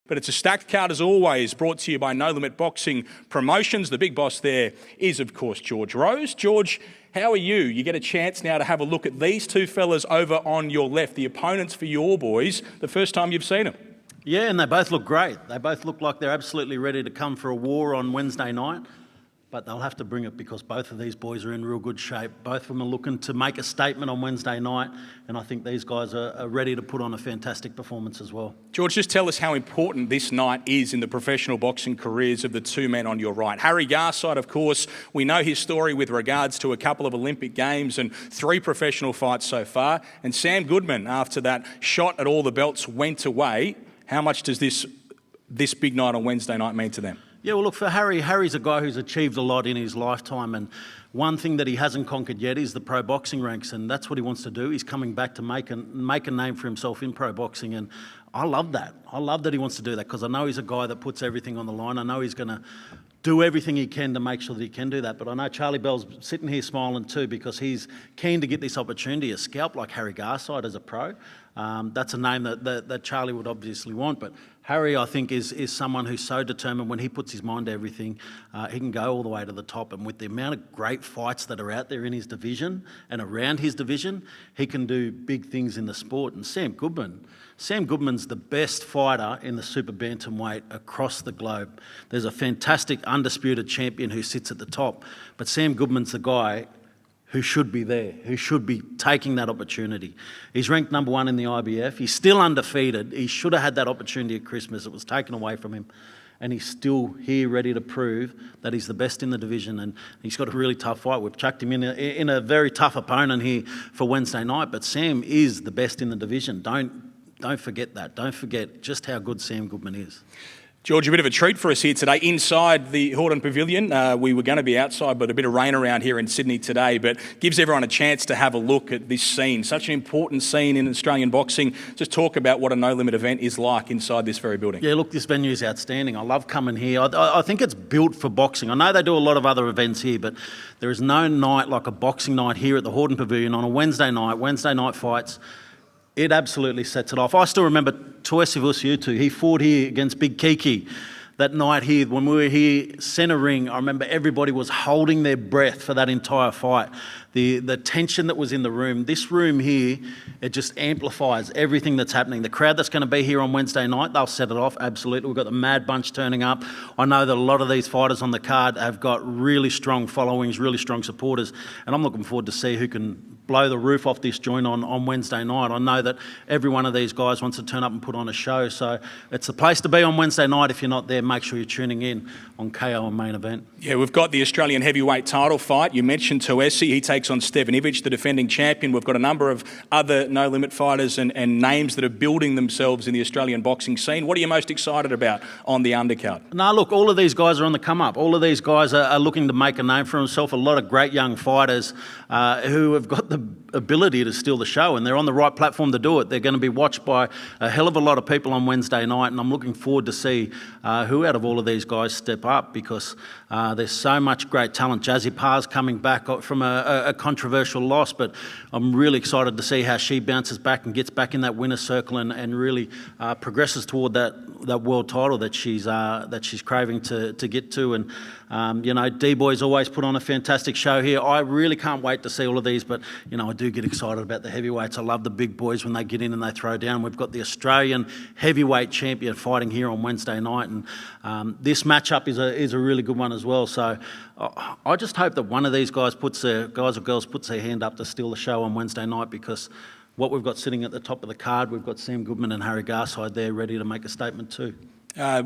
But it's a stacked card as always, brought to you by No Limit Boxing Promotions. The big boss there is, of course, George Rose. George, how are you? You get a chance now to have a look at these two fellas over on your left, the opponents for your boys, the first time you've seen them. Yeah, and they both look great. They both look like they're absolutely ready to come for a war on Wednesday night. But they'll have to bring it because both of these boys are in real good shape. Both of them are looking to make a statement on Wednesday night, and I think these guys are ready to put on a fantastic performance as well. George, just tell us how important this night is in the professional boxing careers of the two men on your right. Harry Garside, of course, we know his story with regards to a couple of Olympic Games and 3 professional fights so far. And Sam Goodman, after that shot at all the belts went away, how much does this big night on Wednesday night mean to them? Yeah, well, look, for Harry's a guy who's achieved a lot in his lifetime, and one thing that he hasn't conquered yet is the pro boxing ranks, and that's what he wants to do. He's coming back to make a name for himself in pro boxing, and I love that. I love that he wants to do that because I know he's a guy that puts everything on the line. I know he's going to do everything he can to make sure that he can do that. But I know Charlie Bell's sitting here smiling too because he's keen to get this opportunity. A scalp like Harry Garside as a pro, that's a name that Charlie would obviously want. But Harry, I think, is someone who's so determined when he puts his mind to everything, he can go all the way to the top. And with the amount of great fights that are out there in his division and around his division, he can do big things in the sport. And Sam Goodman's the best fighter in the super bantamweight across the globe. There's a fantastic undisputed champion who sits at the top, but Sam Goodman's the guy who should be there, who should be taking that opportunity. He's ranked number 1 in the IBF. He's still undefeated. He should have had that opportunity at Christmas. It was taken away from him. And he's still here ready to prove that he's the best in the division. And he's got a really tough fight. We've chucked him in a very tough opponent here for Wednesday night. But Sam is the best in the division. Don't forget that. Don't forget just how good Sam Goodman is. George, a bit of a treat for us here today inside the Hordern Pavilion. We were going to be outside, but a bit of rain around here in Sydney today, but gives everyone a chance to have a look at this scene. Such an important scene in Australian boxing. Just talk about what a No Limit event is like inside this very building. Yeah, look, this venue is outstanding. I love coming here. I think it's built for boxing. I know they do a lot of other events here, but there is no night like a boxing night here at the Hordern Pavilion on a Wednesday night fights. It absolutely sets it off. I still remember Tuesi Vusiutu. He fought here against Big Kiki that night here. When we were here, centre ring, I remember everybody was holding their breath for that entire fight. The tension that was in the room. This room here, it just amplifies everything that's happening. The crowd that's going to be here on Wednesday night, they'll set it off, absolutely. We've got the Mad Bunch turning up. I know that a lot of these fighters on the card have got really strong followings, really strong supporters, and I'm looking forward to see who can blow the roof off this joint on Wednesday night. I know that every one of these guys wants to turn up and put on a show, so it's the place to be on Wednesday night. If you're not there, make sure you're tuning in on KO and Main Event. Yeah, we've got the Australian heavyweight title fight. You mentioned Tuesi. He takes on Stevanovic, the defending champion. We've got a number of other No Limit fighters and names that are building themselves in the Australian boxing scene. What are you most excited about on the undercard? No, look, all of these guys are on the come up. All of these guys are looking to make a name for themselves. A lot of great young fighters who have got the ability to steal the show, and they're on the right platform to do it. They're going to be watched by a hell of a lot of people on Wednesday night, and I'm looking forward to see who out of all of these guys step up because there's so much great talent. Jazzy Parr's coming back from a controversial loss, but I'm really excited to see how she bounces back and gets back in that winner's circle and really progresses toward that world title that she's craving to get to. And D-Boy's always put on a fantastic show here. I really can't wait to see all of these, but I do get excited about the heavyweights. I love the big boys when they get in and they throw down. We've got the Australian heavyweight champion fighting here on Wednesday night, and this matchup is a really good one as well. So I just hope that one of these guys or girls puts their hand up to steal the show on Wednesday night, because what we've got sitting at the top of the card, we've got Sam Goodman and Harry Garside there ready to make a statement too.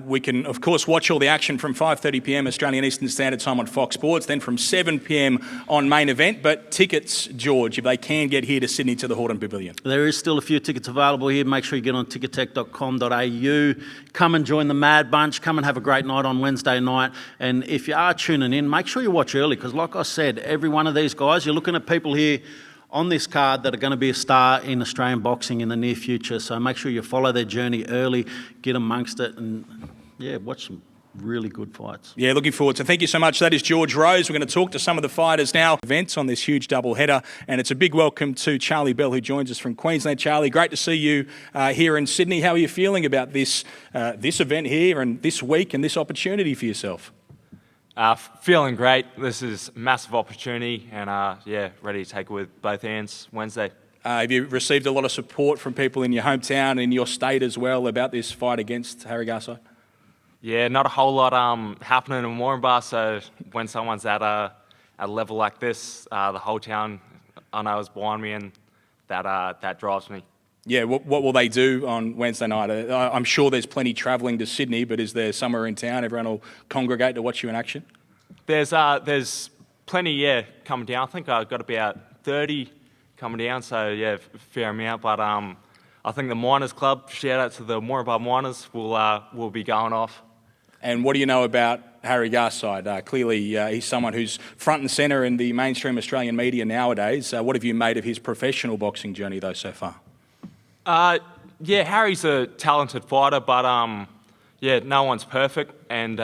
We can, of course, watch all the action from 5:30pm Australian Eastern Standard Time on Fox Sports, then from 7pm on Main Event. But tickets, George, if they can get here to Sydney to the Hordern Pavilion. There is still a few tickets available here. Make sure you get on ticketek.com.au. Come and join the Mad Bunch. Come and have a great night on Wednesday night. And if you are tuning in, make sure you watch early, because like I said, every one of these guys, you're looking at people here on this card that are going to be a star in Australian boxing in the near future. So make sure you follow their journey early, get amongst it, and yeah, watch them. really good fights. Yeah, looking forward to. Thank you so much. That is George Rose. We're going to talk to some of the fighters now. Events on this huge doubleheader, and it's a big welcome to Charlie Bell, who joins us from Queensland. Charlie, great to see you here in Sydney. How are you feeling about this event here and this week and this opportunity for yourself? Feeling great. This is a massive opportunity, and ready to take it with both hands Wednesday. Have you received a lot of support from people in your hometown and in your state as well about this fight against Harry Garside? Yeah, not a whole lot happening in Warrenbar, so when someone's at a level like this, the whole town I know is behind me, and that drives me. Yeah, what will they do on Wednesday night? I'm sure there's plenty travelling to Sydney, but is there somewhere in town everyone will congregate to watch you in action? There's plenty, coming down. I think I've got about 30 coming down, so fair amount. But I think the Miners Club, shout out to the Moranbah Miners, will be going off. And what do you know about Harry Garside? Clearly, he's someone who's front and centre in the mainstream Australian media nowadays. What have you made of his professional boxing journey, though, so far? Harry's a talented fighter, but no one's perfect, and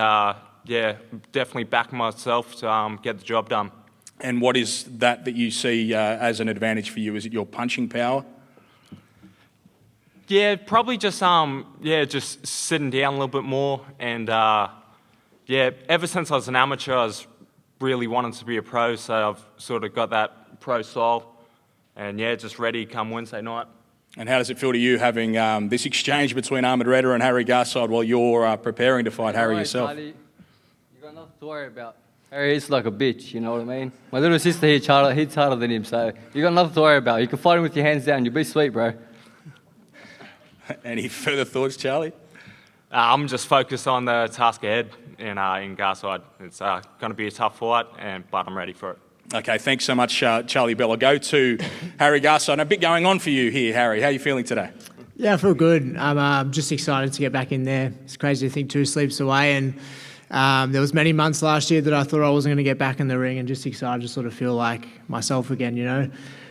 definitely back myself to get the job done. And what is that you see as an advantage for you? Is it your punching power? Yeah, probably just just sitting down a little bit more, and ever since I was an amateur, I was really wanting to be a pro, so I've sort of got that pro style, and just ready come Wednesday night. And how does it feel to you having this exchange between Ahmed Redder and Harry Garside while you're preparing to fight Harry yourself? Charlie, you got nothing to worry about. Harry is like a bitch, you know what I mean? My little sister hits harder than him, so you got nothing to worry about. You can fight him with your hands down. You'll be sweet, bro. Any further thoughts, Charlie? I'm just focused on the task ahead in Garside. It's going to be a tough fight, but I'm ready for it. Okay, thanks so much, Charlie Bell. I'll go to Harry Garside. A bit going on for you here, Harry. How are you feeling today? Yeah, I feel good. I'm just excited to get back in there. It's crazy to think 2 sleeps away, and there was many months last year that I thought I wasn't going to get back in the ring, and just excited to sort of feel like myself again, you know.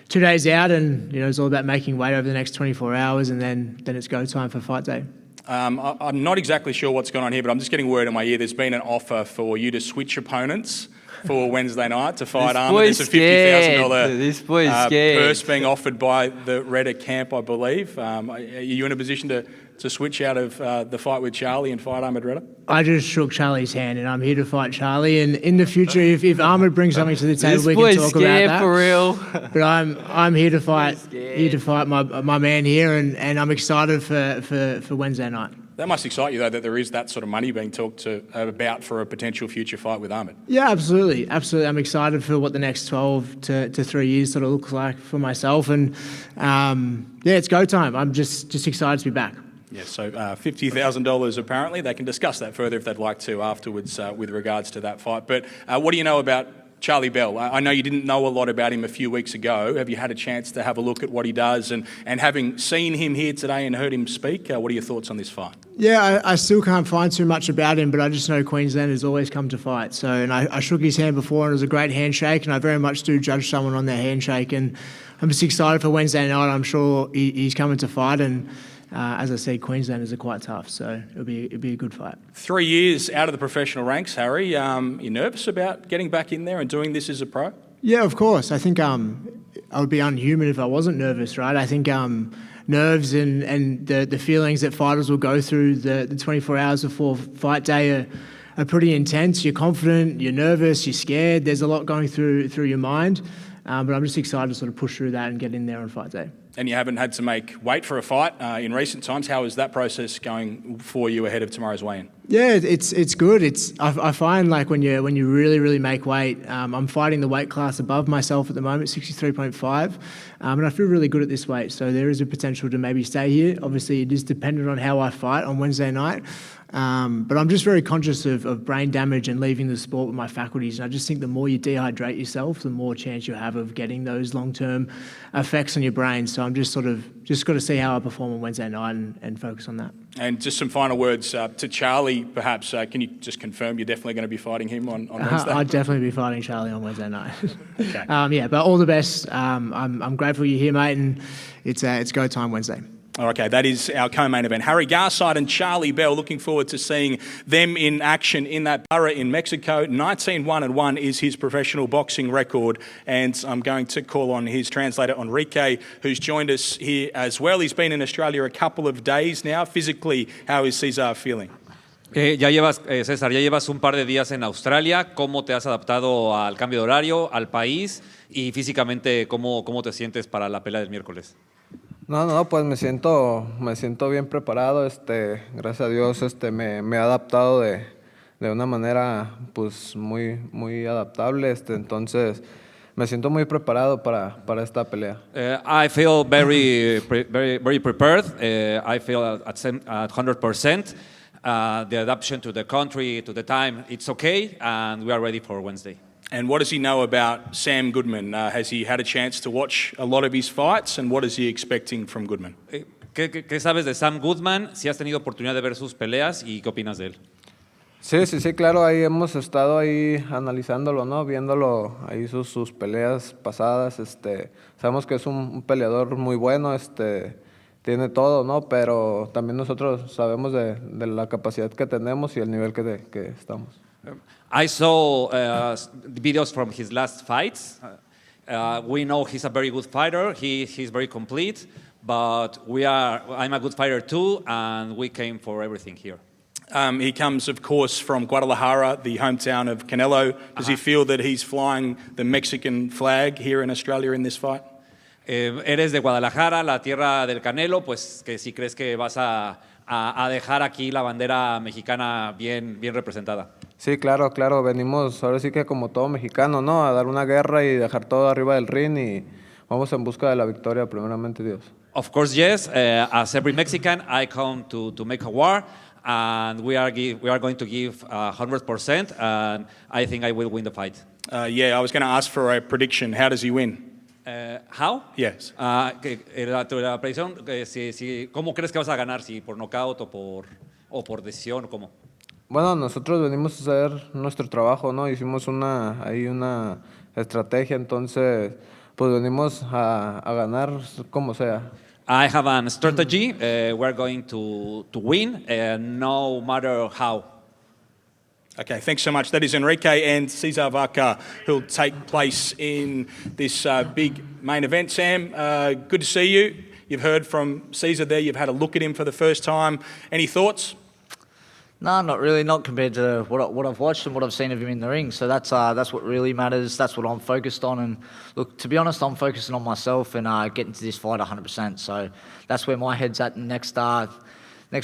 2 days out, and it's all about making weight over the next 24 hours, and then it's go time for fight day. I'm not exactly sure what's going on here, but I'm just getting word in my ear there's been an offer for you to switch opponents for Wednesday night to fight Ahmed. There's a $50,000 purse being offered by the Redder camp, I believe. Are you in a position to switch out of the fight with Charlie and fight Ahmed Redder? I just shook Charlie's hand, and I'm here to fight Charlie. And in the future, if Ahmed brings something to the table, we can talk about that. For real. But I'm here to fight. Here to fight my man here, and I'm excited for Wednesday night. That must excite you, though, that there is that sort of money being talked about for a potential future fight with Ahmed. Yeah, absolutely. Absolutely. I'm excited for what the next 12 to 3 years sort of looks like for myself. And, it's go time. I'm just excited to be back. Yeah, so $50,000 apparently. They can discuss that further if they'd like to afterwards with regards to that fight. But what do you know about Charlie Bell? I know you didn't know a lot about him a few weeks ago. Have you had a chance to have a look at what he does? And having seen him here today and heard him speak, what are your thoughts on this fight? Yeah, I still can't find too much about him, but I just know Queensland has always come to fight. So, and I shook his hand before, and it was a great handshake, and I very much do judge someone on their handshake. And I'm just excited for Wednesday night. I'm sure he's coming to fight, and as I said, Queenslanders are quite tough, so it'll be a good fight. 3 years out of the professional ranks, Harry. You nervous about getting back in there and doing this as a pro? Yeah, of course. I think I would be unhuman if I wasn't nervous, right? I think nerves and the feelings that fighters will go through the 24 hours before fight day are pretty intense. You're confident, you're nervous, you're scared. There's a lot going through your mind, but I'm just excited to sort of push through that and get in there on fight day. And you haven't had to make weight for a fight in recent times. How is that process going for you ahead of tomorrow's weigh-in? Yeah, it's good. I find like when you really, really make weight, I'm fighting the weight class above myself at the moment, 63.5, and I feel really good at this weight. So there is a potential to maybe stay here. Obviously, it is dependent on how I fight on Wednesday night. But I'm just very conscious of brain damage and leaving the sport with my faculties. And I just think the more you dehydrate yourself, the more chance you have of getting those long-term effects on your brain. So I'm just got to see how I perform on Wednesday night and focus on that. And just some final words to Charlie, perhaps. Can you just confirm you're definitely going to be fighting him on Wednesday? I'll definitely be fighting Charlie on Wednesday night. Okay. But all the best. I'm grateful you're here, mate, and it's go time Wednesday. Okay, that is our co-main event. Harry Garside and Charlie Bell, looking forward to seeing them in action in that borough in Mexico. 19-1-1 is his professional boxing record, and I'm going to call on his translator, Enrique, who's joined us here as well. He's been in Australia a couple of days now. Physically, how is Cesar feeling? César, ya llevas un par de días en Australia. ¿Cómo te has adaptado al cambio de horario, al país y físicamente cómo te sientes para la pelea del miércoles? No, pues me siento bien preparado, gracias a Dios, me he adaptado de una manera, pues, muy adaptable, entonces me siento muy preparado para esta pelea. I feel very prepared. I feel at 100%. The adaptation to the country, to the time, it's okay, and we are ready for Wednesday. And what does he know about Sam Goodman? Has he had a chance to watch a lot of his fights, and what is he expecting from Goodman? ¿Qué sabes de Sam Goodman? Si has tenido oportunidad de ver sus peleas y qué opinas de él. Sí, claro, ahí hemos estado ahí analizándolo, ¿no? Viéndolo ahí sus peleas pasadas, sabemos que es un peleador muy bueno, tiene todo, ¿no? Pero también nosotros sabemos de la capacidad que tenemos y el nivel que estamos. I saw videos from his last fights. We know he's a very good fighter. He's very complete, but I'm a good fighter too, and we came for everything here. He comes, of course, from Guadalajara, the hometown of Canelo. Does he feel that he's flying the Mexican flag here in Australia in this fight? Eres de Guadalajara, la tierra del Canelo, pues que si crees que vas a dejar aquí la bandera mexicana bien representada. Sí, claro, venimos ahora sí que como todo mexicano, ¿no? A dar una guerra y dejar todo arriba del ring y vamos en busca de la victoria, primeramente Dios. Of course, yes. As every Mexican, I come to make a war, and we are going to give 100%, and I think I will win the fight. I was going to ask for a prediction. How does he win? How? Yes. La predicción, ¿cómo crees que vas a ganar? ¿Si por knockout o por decisión o cómo? Bueno, nosotros venimos a hacer nuestro trabajo, ¿no? Hicimos una estrategia, entonces pues venimos a ganar como sea. I have a strategy. We're going to win, no matter how. Okay, thanks so much. That is Enrique and Cesar Vaca, who'll take place in this big main event. Sam, good to see you. You've heard from Cesar there. You've had a look at him for the first time. Any thoughts? No, not really. Not compared to what I've watched and what I've seen of him in the ring. So that's what really matters. That's what I'm focused on. And look, to be honest, I'm focusing on myself and getting to this fight 100%. So that's where my head's at. The next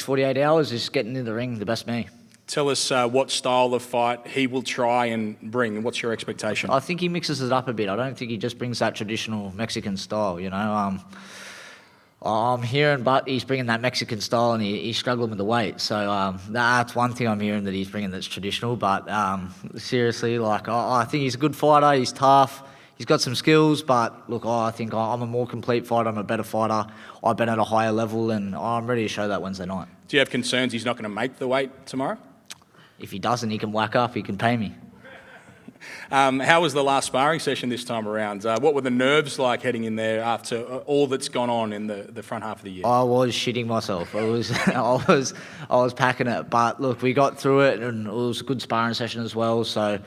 48 hours is getting in the ring, the best me. Tell us what style of fight he will try and bring. What's your expectation? I think he mixes it up a bit. I don't think he just brings that traditional Mexican style. You know, I'm hearing, but he's bringing that Mexican style, and he's struggling with the weight. So that's one thing I'm hearing that he's bringing that's traditional. But seriously, I think he's a good fighter. He's tough. He's got some skills. But look, I think I'm a more complete fighter. I'm a better fighter. I've been at a higher level, and I'm ready to show that Wednesday night. Do you have concerns he's not going to make the weight tomorrow? If he doesn't, he can whack up. He can pay me. How was the last sparring session this time around? What were the nerves like heading in there after all that's gone on in the front half of the year? I was shitting myself. I was packing it. But look, we got through it, and it was a good sparring session as well. So,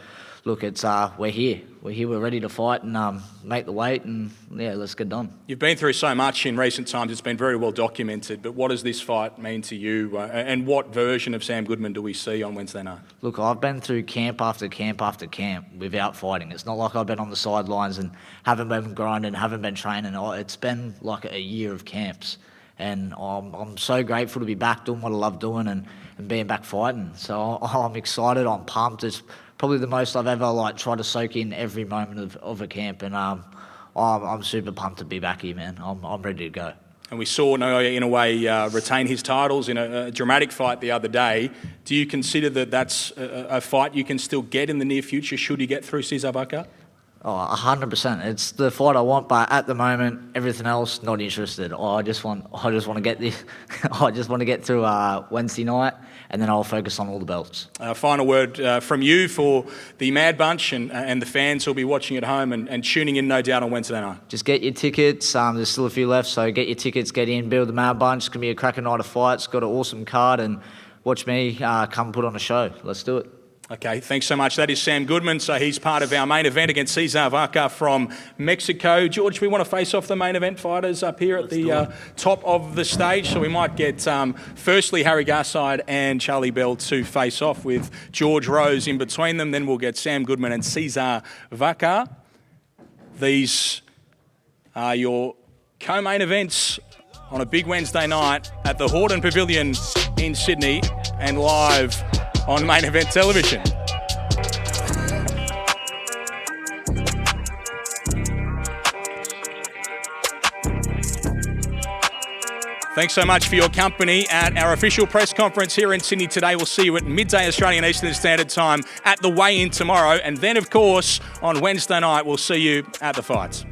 look, it's we're here. We're ready to fight and make the weight, and yeah, let's get done. You've been through so much in recent times. It's been very well documented. But what does this fight mean to you? And what version of Sam Goodman do we see on Wednesday night? Look, I've been through camp after camp after camp without fighting. It's not like I've been on the sidelines and haven't been grinding, haven't been training. It's been like a year of camps. And I'm so grateful to be back doing what I love doing and being back fighting. So I'm excited, I'm pumped. It's probably the most I've ever tried to soak in every moment of a camp. And I'm super pumped to be back here, man. I'm ready to go. And we saw Naoya, in a way, retain his titles in a dramatic fight the other day. Do you consider that that's a fight you can still get in the near future should he get through Cesar Vaca? Oh, 100%. It's the fight I want, but at the moment, everything else, not interested. I just want to get this. I just want to get through Wednesday night, and then I'll focus on all the belts. Final word from you for the Mad Bunch and the fans who'll be watching at home and tuning in, no doubt, on Wednesday night. Just get your tickets. There's still a few left, so get your tickets, get in, build the Mad Bunch. It's gonna be a cracking night of fights. Got an awesome card, and watch me come put on a show. Let's do it. Okay, thanks so much. That is Sam Goodman. So he's part of our main event against Cesar Vaca from Mexico. George, we want to face off the main event fighters up here at the top of the stage. So we might get, firstly, Harry Garside and Charlie Bell to face off with George Rose in between them. Then we'll get Sam Goodman and Cesar Vaca. These are your co-main events on a big Wednesday night at the Hordern Pavilion in Sydney and live on Main Event Television. Thanks so much for your company at our official press conference here in Sydney today. We'll see you at midday Australian Eastern Standard Time at the weigh-in tomorrow. And then, of course, on Wednesday night, we'll see you at the fights.